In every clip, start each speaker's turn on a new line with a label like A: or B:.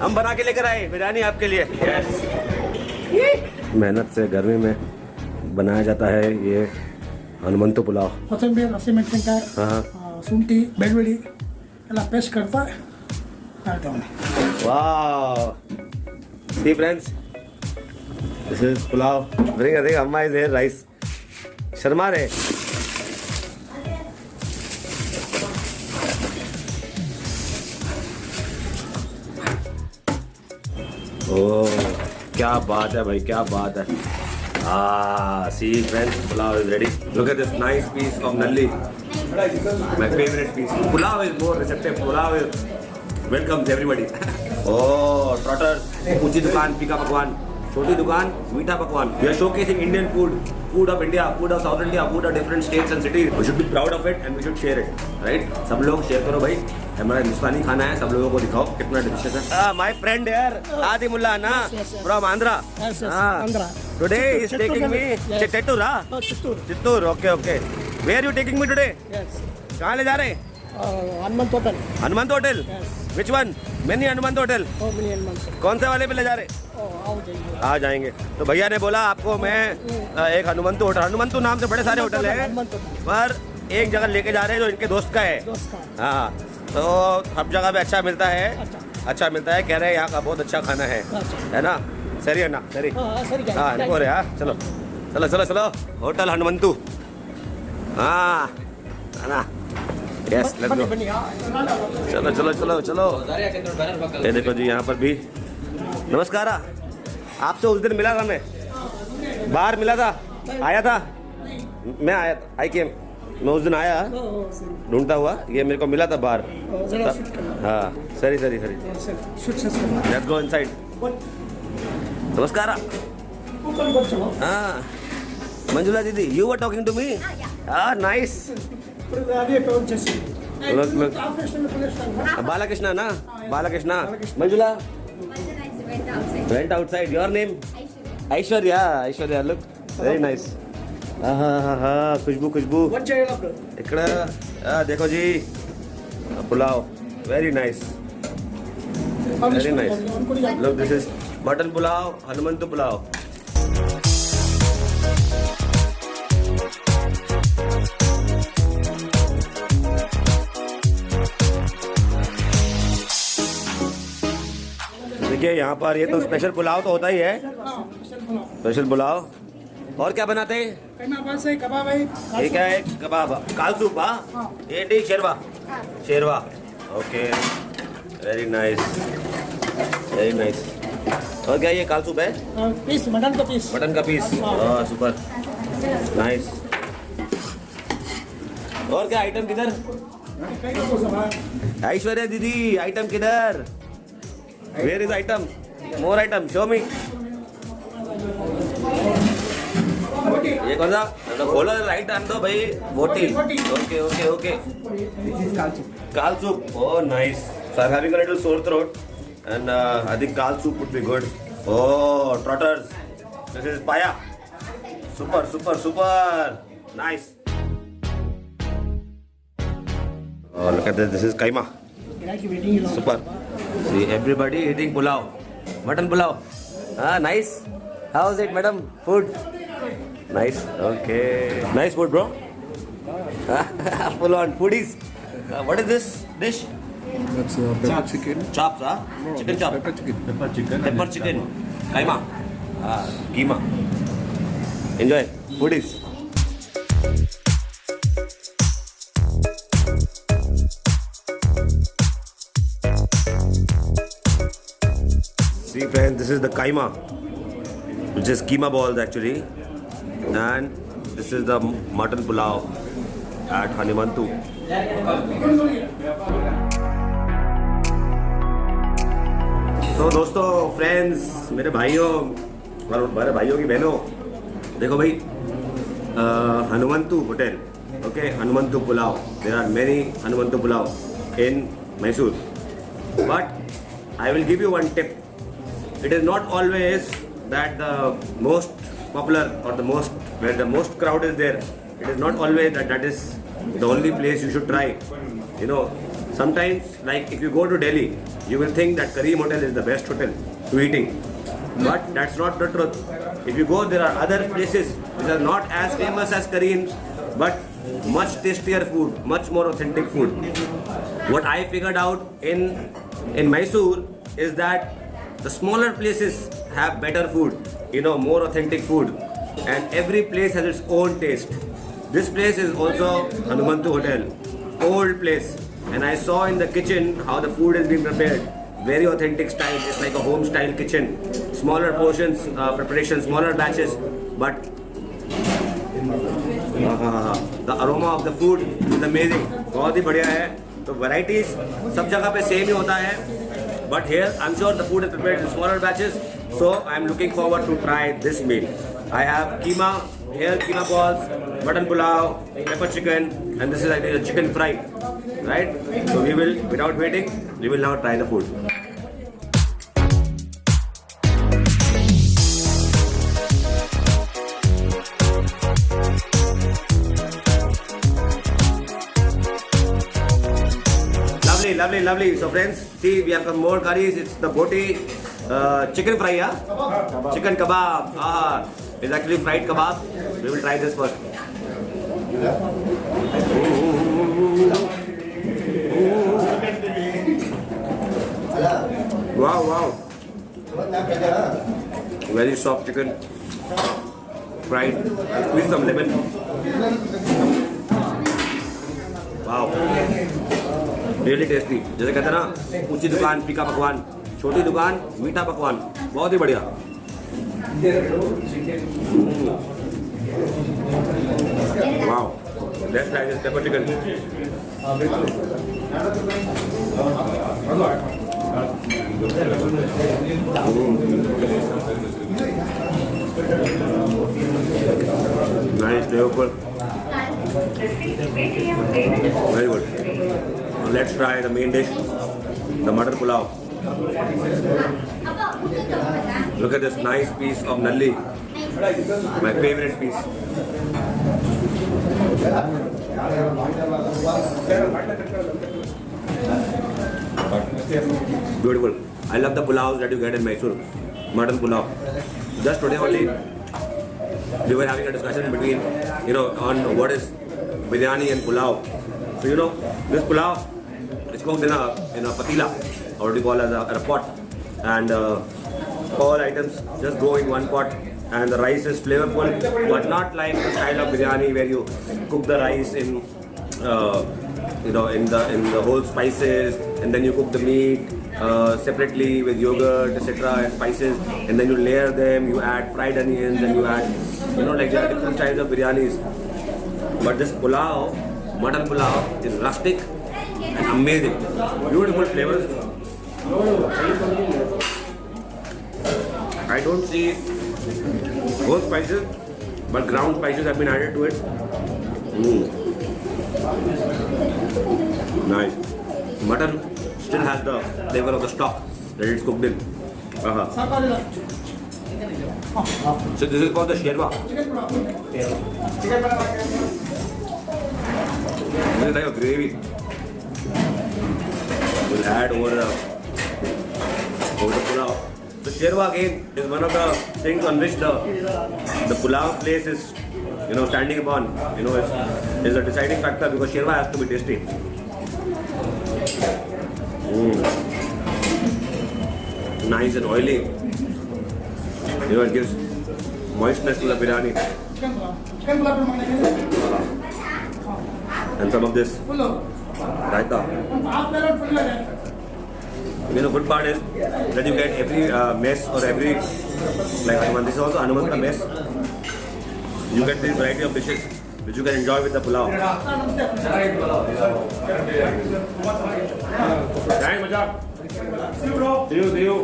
A: हम बना के लेकर आए बिरयानी आपके लिए। मेहनत से गर्मी में बनाया जाता है ये ಹನುಮಂತು ಪುಲಾವ್।
B: ಕೊತ್ತಂಬರಿ ಹಸಿಮೆಣಸಿನಕಾಯಿ ಶುಂಠಿ ಬೆಳ್ಳುಳ್ಳಿ ಎಲ್ಲ ಪೇಸ್ಟ್ ಕಡ್ತಾ ಮಾಡ್ತೇವೆ।
A: वाह see friends this is pulao. Bring I think अम्मा इज हियर राइस शर्मा रहे। ओह क्या बात है भाई, क्या बात है। See friends, pulao is ready. Look at this nice piece of nalli. My favorite piece. Pulao is more receptive. Pulao is welcomes everybody. Oh, trotters. ऊंची दुकान फीका पकवान, छोटी दुकान मीठा पकवान. We are showcasing Indian food, food of India, food of South India, food of different states and cities. We should be proud of it and we should share it, right? सब लोग शेयर करो भाई, हमारा हिंदुस्तानी खाना है, सब लोगों को दिखाओ कितना डिलीशियस है। My friend here, Adimullah na, from Andhra.
B: Yes, Andhra.
A: Today he is taking me Chittoor, huh? Chittoor, okay, okay. Where are you taking me today?
B: Yes.
A: कहाँ ले जा रहे हैं?
B: Hanumant hotel.
A: Hanumant hotel?
B: Yes.
A: Which one? Many Hanumant hotel?
B: Mini Hanumant.
A: कौन से वाले पे ले जा रहे?
B: आओ जाइए।
A: आ जाएंगे। तो भैया ने बोला आपको मैं एक हनुमंतु होटल, हनुमंतु नाम से बड़े सारे होटल हैं, पर एक जगह लेके जा रहे हैं जो इनके दोस्त का है। हाँ, तो हर जगह पे अच्छा मिलता है, अच्छा मिलता है, कह रहे हैं यहाँ का बहुत अच्छा खाना है ना? सही है ना? सही हाँ हो रहे हाँ, चलो चलो चलो चलो होटल हनुमंतु। हाँ है ना? Yes let's go. चलो चलो चलो चलो। ये देखो जी यहाँ पर भी नमस्कार। आपसे उस दिन मिला था मैं, बाहर मिला था, आया था मैं, आया था, आई केम, मैं उस दिन आया ढूंढता हुआ, ये मेरे को मिला था बाहर। हाँ sorry sorry sorry. Let's go inside. नमस्कार। हाँ Manjula didi, you were talking to me? हाँ नाइस। बालाकृष्ण ना? Balakrishna. Manjula went outside. Your name? Aishwarya. Aishwarya, look very nice. खुशबू खुशबू इकड़ा देखो जी pulao, very nice, very nice. Look, this is mutton pulao, Hanumantu pulao. देखिए यहाँ पर ये तो स्पेशल पुलाव तो होता ही है, स्पेशल पुलाव। और क्या बनाते हैं? ये क्या है? कबाब, काल सूप। हाँ ये ठीक, शेरवा, शेरवा, okay, very nice, very nice. और क्या ये काल सूप है?
B: पीस, मटन का पीस।
A: मटन का पीस, सुपर नाइस। और क्या आइटम किधर? ऐश्वर्या दीदी आइटम किधर? Where is item? More item. Show me. ये कौन सा? खोलो राइट आन दो भाई, बोटी। Okay okay okay. काल soup. Oh nice. So I'm having a little sore throat, and I think kaal soup would be good. Oh trotters. This is paya. Super super super. Nice. Oh look at this. This is kaima. Super. See everybody eating pulao, mutton pulao. Nice. How's it, madam? Food. Nice. Okay. Nice food, bro. Full on foodies. What is this dish?
C: That's pepper chicken.
A: Chops, huh?
C: No,
A: Chicken chop.
C: Pepper chicken. Pepper chicken.
A: Pepper chicken. Kaima. Keema. Enjoy. Foodies. See friends, this is the kaima, which is keema balls actually, and this is the mutton pulao at Hanumantu. तो दोस्तों, friends, मेरे भाइयों और मेरे भाइयों की बहनों, देखो भाई, Hanumanthu hotel, okay, Hanumanthu pulao. There are many Hanumanthu pulao in Mysore, but I will give you one tip. It is not always that the most popular or the most where the most crowd is there. It is not always that is the only place you should try. You know, Sometimes, like if you go to Delhi, you will think that Kareem Hotel is the best hotel to eating. But that's not the truth. If you go, there are other places which are not as famous as Kareem's, but much tastier food, much more authentic food. What I figured out in Mysore is that the smaller places have better food, more authentic food, and every place has its own taste. This place is also Hanumantu Hotel, old place, and I saw in the kitchen how the food is being prepared. Very authentic style. It's like a home style kitchen. Smaller portions, preparation, smaller batches, but the aroma of the food is amazing. बहुत ही बढ़िया है. तो varieties सब जगह पे same ही होता है. But here I'm sure the food is prepared in smaller batches. So I'm looking forward to try this meal. I have keema, here keema balls, mutton pulao, pepper chicken, and this is I think a chicken fry. Right? So we will, without waiting, we will now try the food. Lovely. So friends, see we have some more curries. It's the boti chicken fry, yeah? Chicken kebab. It's actually fried kebab. We will try this first. Wow. Very soft chicken. Fried. With some lemon. Wow. Really tasty. जैसे कहते हैं ना, ऊंची दुकान फीका पकवान, छोटी दुकान मीठा पकवान, बहुत ही बढ़िया. Wow. Let's try this pepper chicken. Nice, flavorful. Very good. Now let's try the main dish, the mutton pulao. Look at this nice piece of nalli, my favorite piece. Beautiful. I love the pulaos that you get in Mysore, mutton pulao. Just today only, we were having a discussion between, on what is biryani and pulao. So this pulao is cooked in a patila, or what you call as a pot, and all items just go in one pot, and the rice is flavorful, but not like the style of biryani where you cook the rice in in the whole spices, and then you cook the meat separately with yogurt, etc. and spices, and then you layer them, you add fried onions, and you add, like there are different styles of biryanis. But this pulao, mutton pulao, is rustic and amazing. Beautiful flavors. I don't see whole spices, but ground spices have been added to it. Nice. Mutton still has the flavor of the stock that it's cooked in. So this is called the sherwa. This is like a gravy. We'll add over the pulao. So sherwa again is one of the things on which the pulao place is standing upon. Is a deciding factor because sherwa has to be tasty. Nice and oily. It gives moistness to the biryani. And some of this raita. Good part is that you get every mess or every, like Hanuman. This is also Hanumanta mess. You get this variety of dishes which you can enjoy with the pulao. See you.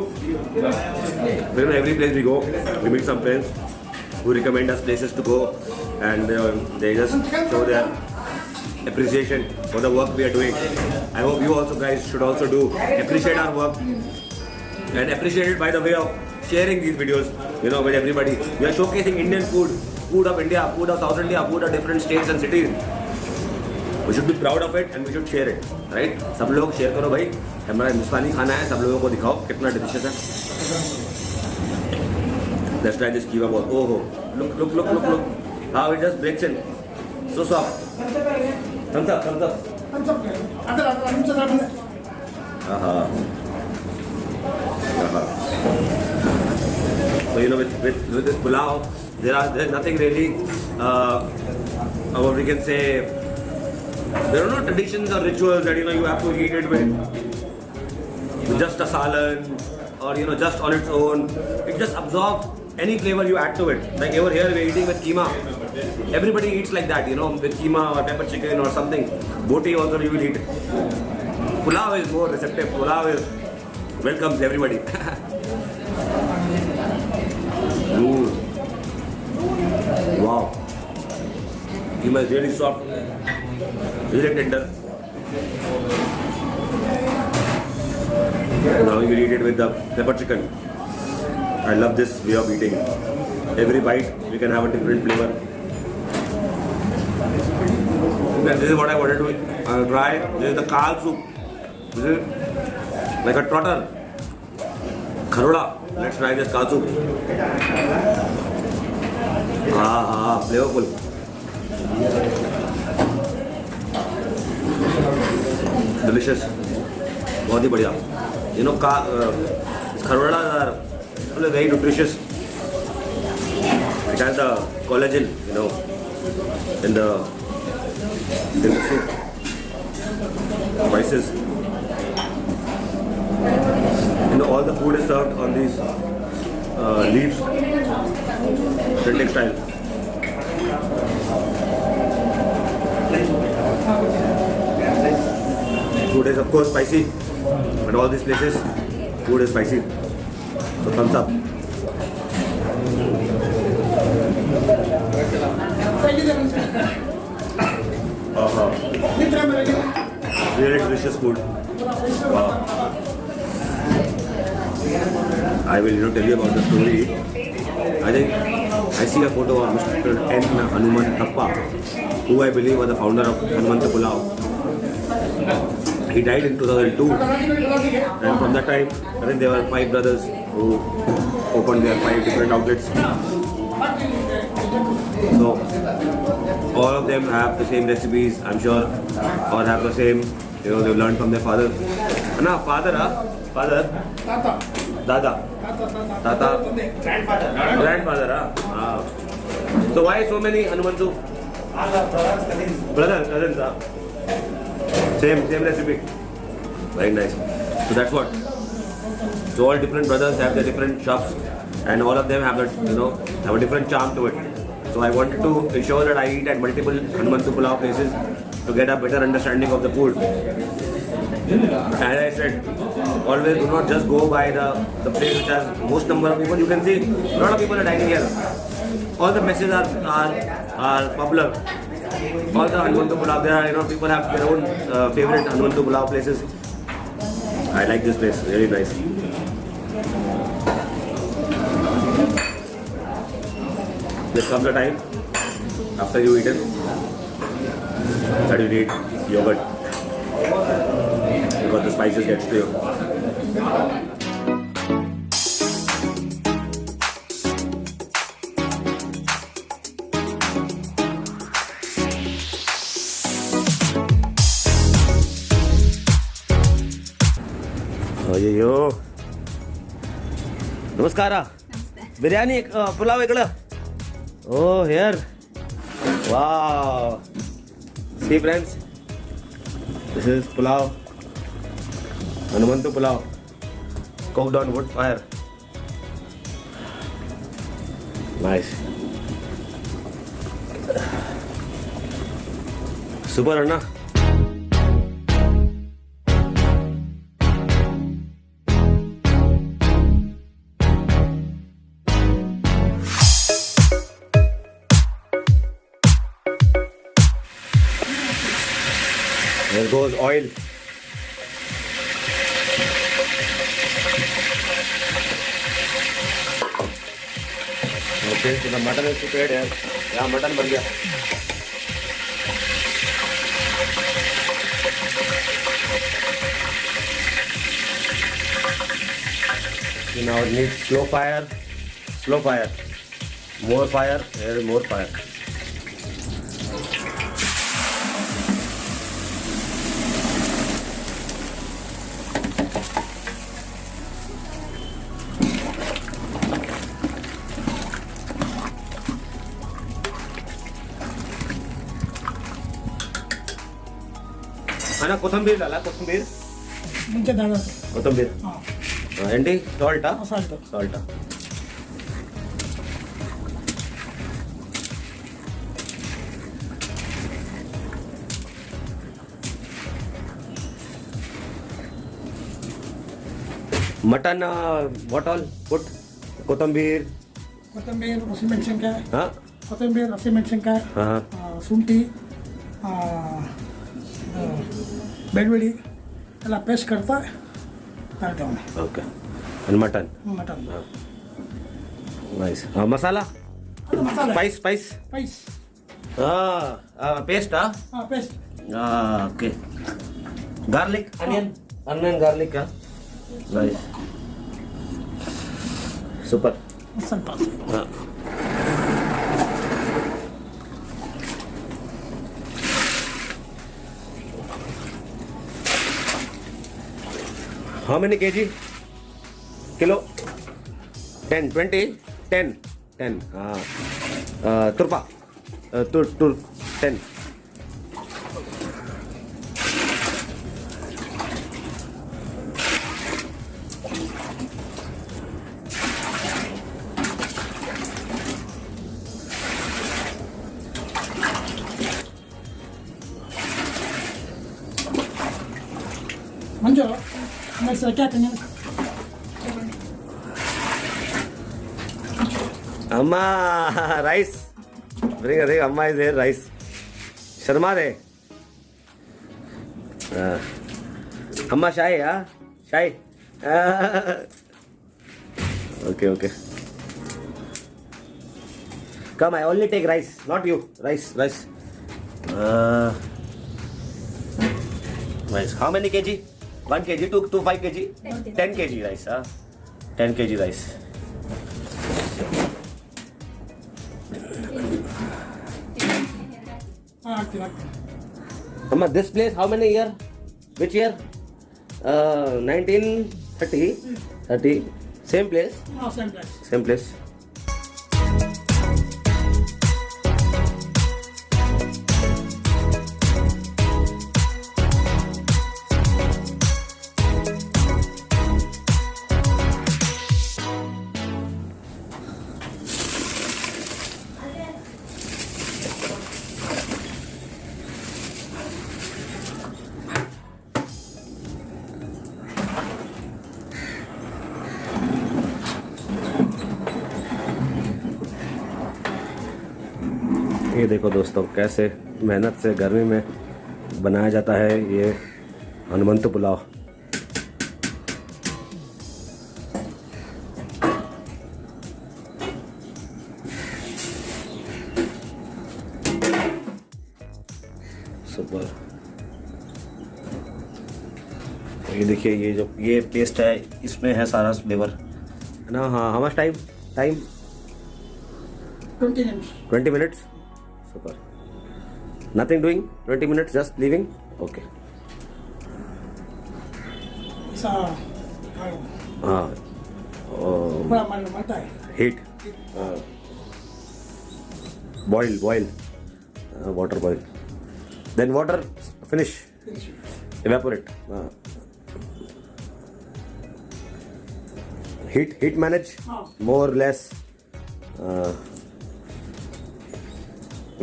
A: Every place we go, we meet some friends who recommend us places to go, and they just show their appreciation for the work we are doing. I hope you also guys should also appreciate our work, and appreciate it by the way of sharing these videos, with everybody. We are showcasing Indian food of India, food of South India, food of different states and cities. We should be proud of it and we should share it, right? सब लोग share करो भाई, हमारा हिंदुस्तानी खाना है, सब लोगों को दिखाओ कितना डिलीशियस है। Let's try this keema ball. Oh, look. How it just breaks in. So soft. Thumbs up. So with this pulao, there's nothing really. What we can say, there are no traditions or rituals that you have to eat it with just a salad or just on its own. It just absorbs any flavor you add to it. Like over here we're eating with keema. Everybody eats like that, with keema or pepper chicken or something. Boti also you will eat. Pulao is more receptive. Pulao is welcomes everybody. Ooh. Wow. Keema is really soft, really tender. Now you will eat it with the pepper chicken. I love this way of eating. Every bite we can have a different flavor. And this is what I wanted to try. This is the kal soup. This is like a trotter. Kharoda. Let's try this kal soup. Flavorful. Delicious. बहुत ही बढ़िया. Kharoda are very nutritious. It has the collagen, in the soup. Spices. All the food is served on these leaves. Printing style. Food is of course spicy. At all these places, food is spicy. So thumbs up. Really delicious food. Wow. I will tell you about the story. I think I see a photo of Mr. N. Hanuman Thappa, who I believe was the founder of Hanumantha Pulao. He died in 2002, and from that time, I think there were 5 brothers who opened their 5 different outlets. So all of them have the same recipes, I'm sure, or have the same, they've learned from their father. Father? Dada. Tata. Grandfather. So why so many Hanumantu? Cousins. Same recipe. Very nice. So that's what. So all different brothers have their different shops, and all of them have have a different charm to it. So I wanted to ensure that I eat at multiple Hanumantu Pulao places to get a better understanding of the food. As I said, always do not just go by the place which has most number of people. You can see a lot of people are dining here. All the messes are popular. All the Hanumantu Pulao, there are people have their own favorite Hanumantu Pulao places. I like this place, really nice. There comes a time after you eat it that you need yogurt because the spices gets to you. अय्यो नमस्कार बिर्याणी पुलाव इकडं Oh, here. Wow. See friends, this is pulao. Hanumantu pulao. Cooked on wood fire. Nice. Super, Anna. There goes oil. Okay, so the mutton is prepared here. Yeah, mutton बन गया. Now it needs slow fire, more fire, and more fire. అన్న కొత్తిమీర అలా కొత్తిమీర
B: మంచిగా దాని
A: కొత్తిమీర ఏంటి సాల్టా
B: సాల్ట్
A: సాల్టా మటన్ వాట్ ఆల్ పుట్ కొత్తిమీర
B: కొత్తిమీర హసిమెంట్సిన్కాయ కొత్తిమీర హసిమెంట్సిన్కాయ ಶುಂಠಿ ಬೆಳ್ಳುಳ್ಳಿ ಎಲ್ಲ ಪೇಸ್ಟ್ ಕಟ್ತಾ ಕರಿತೇವೆ
A: okay and mutton
B: mutton
A: nice masala
B: ಅದು ಮಸಾಲೆ
A: ಸ್ಪೈಸ್ ಸ್ಪೈಸ್
B: ಸ್ಪೈಸ್
A: ಪೇಸ್ಟಾ
B: paste
A: okay garlic onion garlic nice super
B: ಸ್ವಲ್ಪ
A: How many kg? Kilo? 10, 20? 10. Turpa? Tur 10.
B: ಮಂಜು मैं क्या करने
A: अम्मा राइस देख अम्मा इज देयर राइस शर्मा रे अम्मा शाही शाही okay come I only take rice not you rice rice how many kg 1 kg to 5 kg 10 kg rice 10 kg rice Amma this place how many year which year 1930 same place same place ये देखो दोस्तों कैसे मेहनत से गर्मी में बनाया जाता है ये हनुमंत पुलाव। सुपर। ये देखिए ये जो ये पेस्ट है इसमें है सारा फ्लेवर ना। हाँ how much time 20 minutes super nothing doing 20 minutes just leaving okay heat boil water boil then water finish evaporate heat manage more or less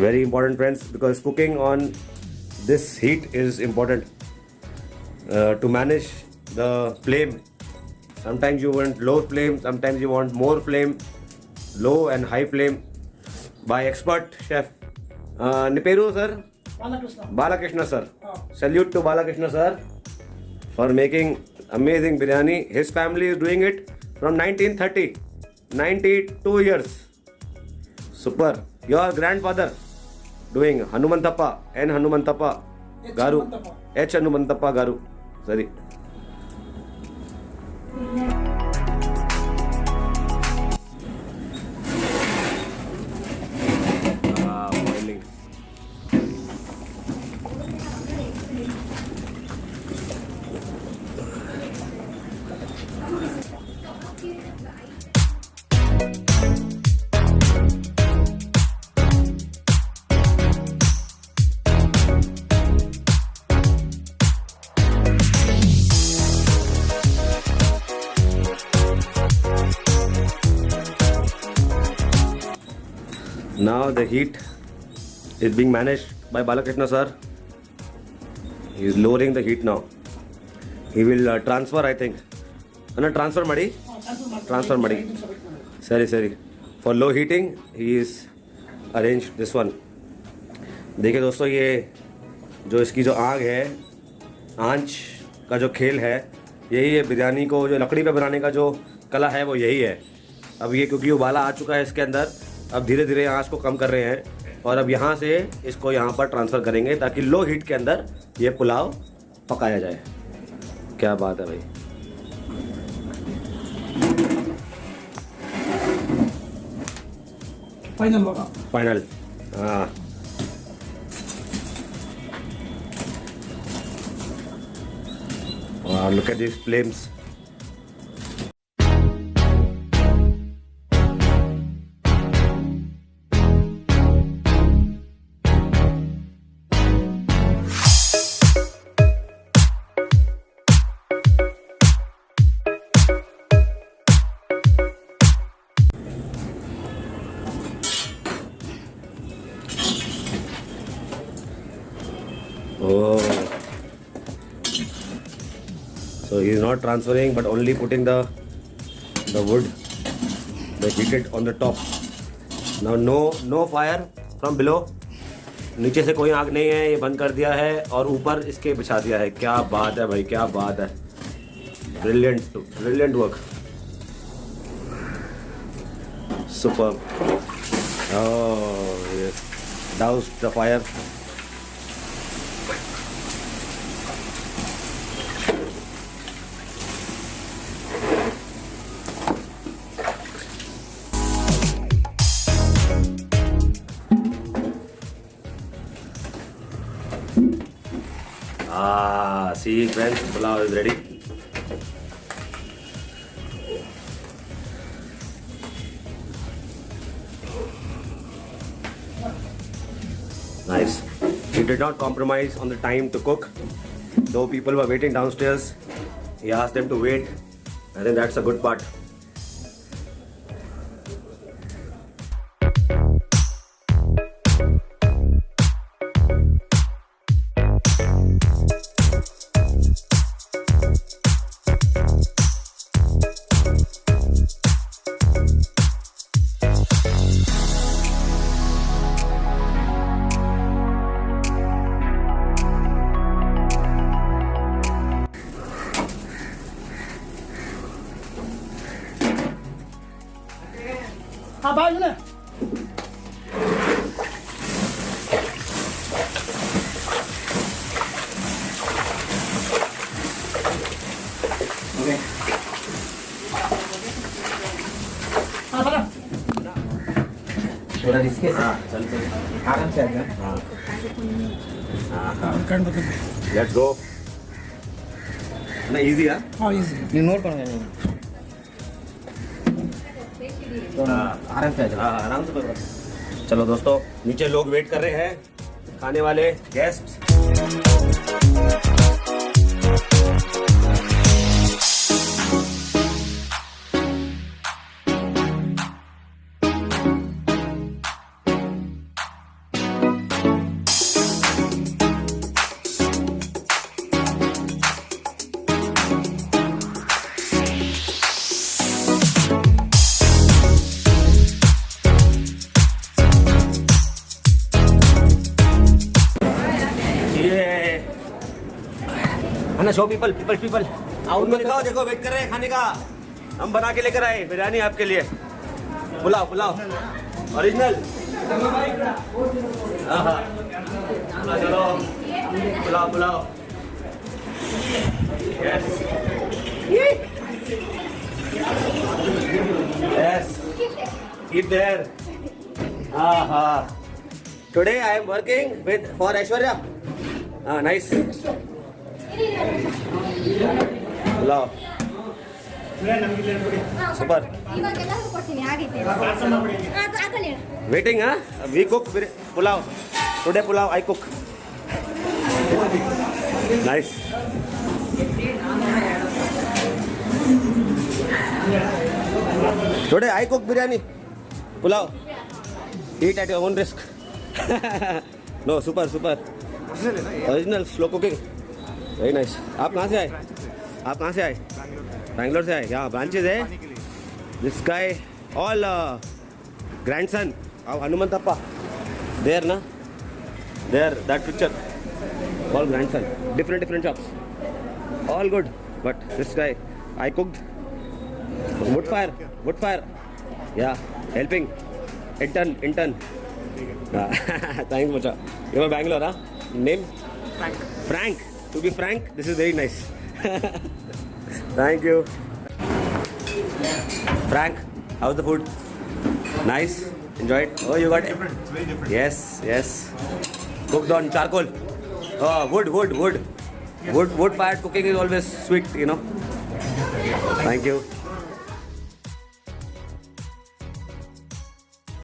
A: very important friends because cooking on this heat is important to manage the flame. Sometimes you want low flame, sometimes you want more flame, low and high flame by expert chef Niperu sir, Balakrishna sir. Salute to Balakrishna sir for making amazing biryani. His family is doing it from 1930, 92 years. Super. Your grandfather doing Hanumantappa and Hanumantappa Garu. H. Hanumantappa Garu. Sorry. Now the heat is being managed by Balakrishna sir. He is lowering the heat now. He will transfer, I think. Anna, transfer madi? Transfer madi. Sorry. For low heating, he is arranged this one. देखिए दोस्तों, ये जो इसकी जो आग है, आंच का जो खेल है, यही है बिरयानी को जो लकड़ी पे बनाने का जो कला है वो यही है। अब ये क्योंकि उबाला आ चुका है इसके अंदर, अब धीरे धीरे आंच को कम कर रहे हैं और अब यहाँ से इसको यहाँ पर ट्रांसफ़र करेंगे ताकि लो हीट के अंदर ये पुलाव पकाया जाए। क्या बात है भाई।
B: फाइनल होगा।
A: फाइनल, हाँ। Wow, look at these flames. Oh. So he is not transferring but only putting the wood, the heated on the top. Now no fire from below. नीचे से कोई आग नहीं है, ये बंद कर दिया है और ऊपर इसके बिछा दिया है। क्या बात है भाई, क्या बात है। Brilliant work, super. Oh yes, douse the fire. See friends, pulao is ready. Nice. He did not compromise on the time to cook. Though people were waiting downstairs, he asked them to wait. I think that's a good part.
B: हाँ भाई ने हाँ बना
D: थोड़ा risk है। चल आराम से आजा।
B: करंट बता दे।
A: Let's go. ना easy है।
B: हाँ इजी
D: नहीं नोट करो नहीं। तो आराम से आजा।
A: आराम से करो। चलो दोस्तों, नीचे लोग वेट कर रहे हैं, खाने वाले गेस्ट। है ना, शो पीपल उनको दिखाओ, देखो वेट कर रहे हैं खाने का। हम बना के लेकर आए बिरयानी आपके लिए। पुलाव ओरिजिनल। चलो pulao yes keep there. Today I am working with for Aishwarya. Nice. Pulao super. Waiting we cook pulao today pulao I cook. Nice. Today I cook biryani pulao. Eat at your own risk. No, super. Original slow cooking. Very nice. आप कहाँ से आए? बैंगलोर से आए. यहाँ branches है. This guy, all grandson of Hanumantappa. There na? There, that picture. All grandson. Different shops. All good. But this guy, I cooked. Wood fire. Yeah, helping. Intern. Thanks much. You're from Bangalore, huh? Name? Frank. To be frank, this is very nice. Thank you. Frank, how's the food? Nice? Enjoyed? Oh, you got it?
C: It's very different.
A: Yes. Cooked on charcoal. Oh, wood. Wood fired cooking is always sweet, you know. Thank you.